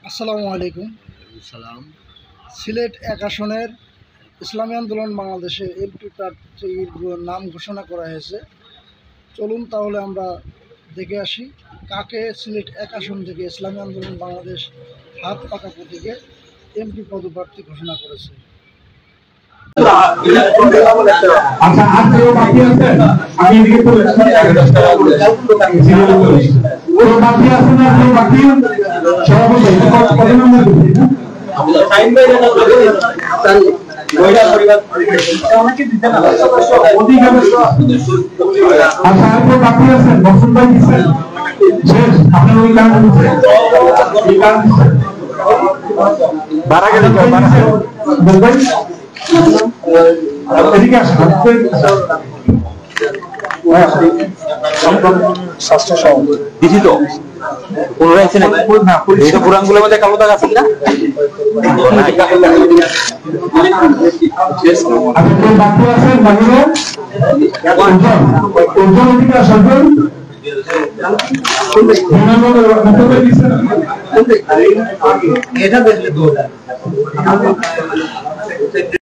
আসসালামু আলাইকুম। সালাম। সিলেট এক আসনের ইসলামী আন্দোলন বাংলাদেশে এমপি প্রার্থীর নাম ঘোষণা করা হয়েছে। চলুন তাহলে আমরা দেখে আসি কাকে সিলেট এক আসন থেকে ইসলামী আন্দোলন বাংলাদেশ হাত পাকা প্রতীকে এমপি পদপ্রার্থী ঘোষণা করেছে। আচ্ছা, আর কেউ বাকি আছেন? আমি এদিকে তো বাকি আছেন, আর কেউ বাকি সভাপতি কত নম্বর দিচ্ছি? আচ্ছা, আর কেউ বাকি আছেন? বক্সন ভাই দিচ্ছেন শেষ, আপনার ওই গান দিচ্ছেন, এই গান দিচ্ছেন বারাগে ভাই এদিকে আসেন। দিছি তো পুনরায় আছে নাকি? না, পুরানগুলোর মধ্যে কালো দাগ আছে কিনা? বাকি আছেন বাহিরে এদিকে আসেন। এটা দেখলে